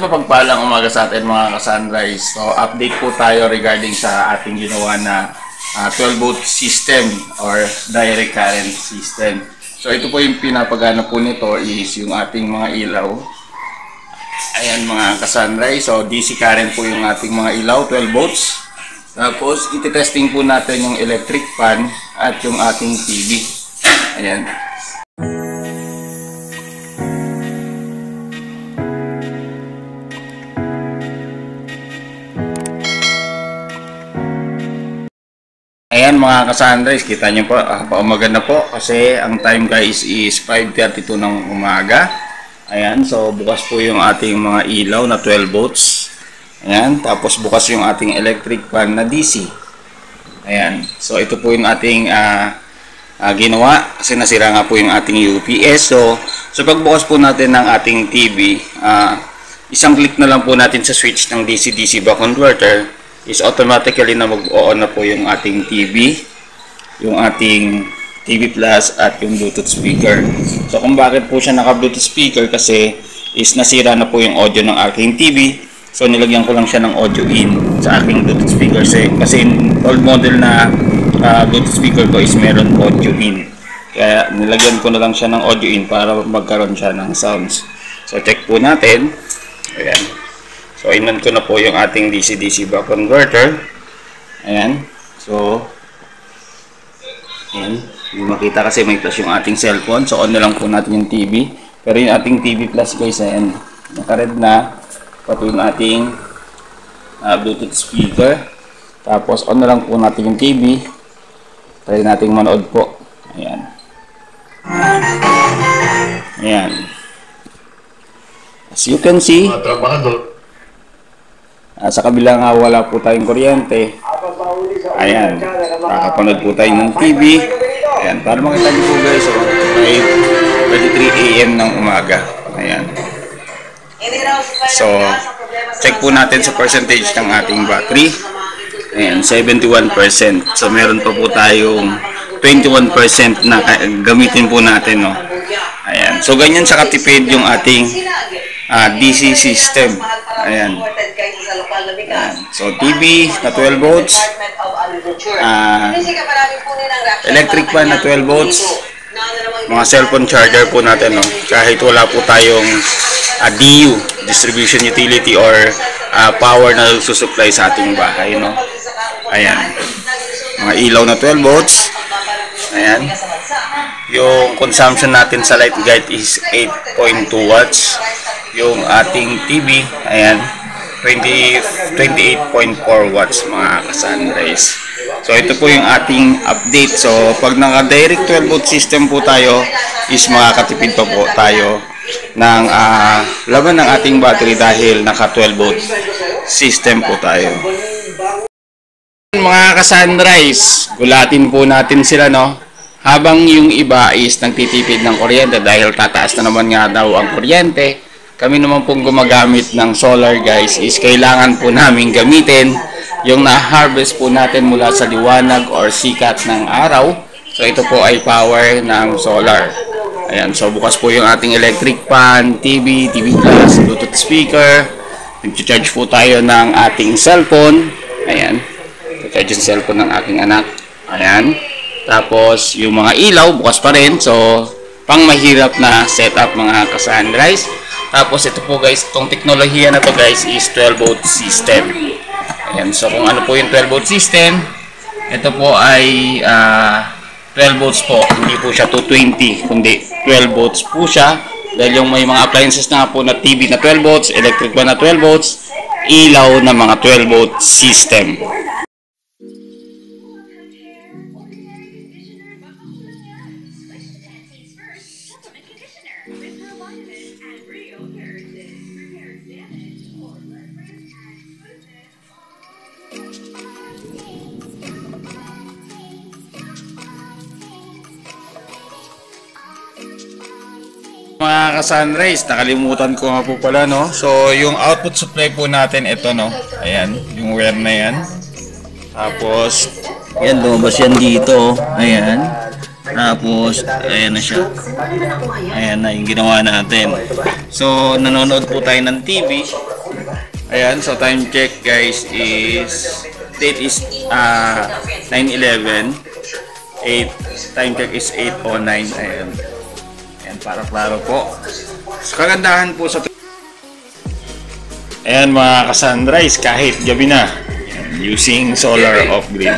Mapagpalang umaga sa atin mga ka-Sunrise. So update po tayo regarding sa ating ginawa na 12 volt system or direct current system. So ito po yung pinapagana po nito is yung ating mga ilaw. Ayan mga ka-Sunrise. So DC current po yung ating mga ilaw, 12 volts. Tapos iti-testing po natin yung electric fan at yung ating TV. Ayan. Ayan mga ka-Sunrise, kita nyo po, paumaga na po kasi ang time guys is 5:32 ng umaga. Ayan, so bukas po yung ating mga ilaw na 12 volts. Ayan, tapos bukas yung ating electric fan na DC. Ayan, so ito po yung ating ginawa kasi nasira nga po yung ating UPS. So pagbukas po natin ng ating TV, isang click na lang po natin sa switch ng DC-DC back converter is automatically na mag-on na po yung ating TV, yung ating TV Plus at yung Bluetooth speaker. So kung bakit po siya naka-Bluetooth speaker kasi is nasira na po yung audio ng aking TV. So nilagyan ko lang siya ng audio in sa aking Bluetooth speaker kasi old model na Bluetooth speaker ko is meron audio in. Kaya nilagyan ko na lang siya ng audio in para magkaroon siya ng sounds. So check po natin. Ayan. So, inon ko na po yung ating DC-DC back converter. Ayan. So, ayan. Hindi makita kasi may flash yung ating cellphone. So, on na lang po natin yung TV. Pero yung ating TV Plus guys, ayan. Naka-red na. Pati yung ating Bluetooth speaker. Tapos, on na lang po natin yung TV. Try natin manood po. Ayan. Ayan. As you can see, sa kabila nga wala po tayong kuryente. Ayan, nakapanood po tayo ng TV. Ayan, para makita niyo po guys, 5:33 AM ng umaga. Ayan. So, check po natin sa percentage ng ating battery. Ayan, 71%. So, meron pa po tayong 21% na gamitin po natin, no? Ayan. So, ganyan sa katipid yung ating DC system. Ayan. So, TV na 12 volts. Electric fan na 12 volts. Mga cellphone charger po natin, no? Kahit wala po tayong DU, distribution utility or power na susupply sa ating bahay, no? Ayan. Mga ilaw na 12 volts. Ayan. Yung consumption natin sa light guide is 8.2 watts. Yung ating TV, ayan, 28.4 watts mga ka-Sunrise. So ito po yung ating update. So pag naka-direct 12 volt system po tayo is makakatipid pa po tayo ng laman ng ating battery dahil naka 12 volt system po tayo. Mga ka-Sunrise, gulatin po natin sila, no? Habang yung iba is nagtitipid ng kuryente dahil tataas na naman nga daw ang kuryente, kami naman pong gumagamit ng solar guys is kailangan po namin gamitin yung na-harvest po natin mula sa liwanag or sikat ng araw. So ito po ay power ng solar. Ayan, so bukas po yung ating electric fan, TV, TV Plus, Bluetooth speaker. Nag-charge po tayo ng ating cellphone. Ayan, nag-charge yung cellphone ng aking anak. Ayan. Tapos, yung mga ilaw, bukas pa rin. So, pang mahirap na setup mga ka-Sunrise. Tapos, ito po guys, itong teknolohiya na to guys is 12 volt system. Ayan, so kung ano po yung 12 volt system, ito po ay 12 volts po. Hindi po siya 220, kundi 12 volts po siya. Dahil yung may mga appliances na po na TV na 12 volts, electric fan na 12 volts, ilaw na mga 12 volt system. Mga ka-Sunrise, nakalimutan ko nga po pala, no? So, yung output supply po natin, ito, no? Ayan, yung wire na yan. Tapos, yan, lumabas yan dito. Ayan. Tapos, ayan na siya. Ayan na yung ginawa natin. So, nanonood po tayo ng TV. Ayan, so time check guys is, date is 9/11. Time check is 8:09. Ayan. Ayan, para klaro po. So, kagandahan po sa... Ayan mga ka-sunrise, kahit gabi na. Using solar off-grid.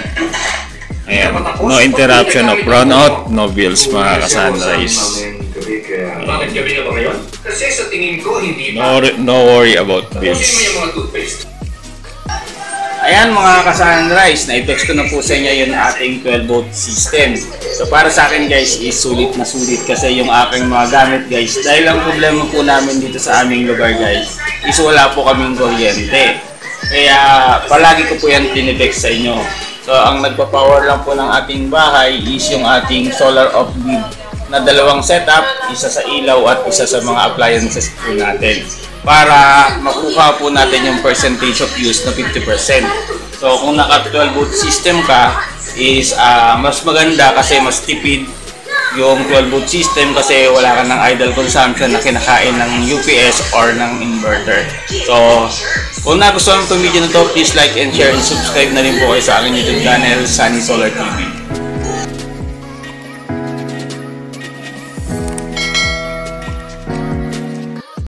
Ayan, no interruption of brownout, no bills mga ka-sunrise. Bakit gabi na ba ngayon? Kasi sa tingin ko hindi No worry about bills. yung mga toothpaste. Ayan mga ka-sunrise, na-text ko na po sa inyo yung ating 12-volt system. So para sa akin guys is sulit na sulit kasi yung aking mga gamit guys. Dahil ang problema po namin dito sa aming lugar guys is wala po kaming kuryente. Kaya palagi ko po yan tinitext sa inyo. So ang nagpa-power lang po ng ating bahay is yung ating solar off-grid na dalawang setup, isa sa ilaw at isa sa mga appliances po natin para makuha po natin yung percentage of use na 50%. So kung naka 12-volt system ka is mas maganda kasi mas tipid yung 12-volt system kasi wala ka ng idle consumption na kinakain ng UPS or ng inverter. So kung nagustuhan mo itong video na to, please like and share and subscribe na rin po kayo sa aking YouTube channel, Sunny Solar TV.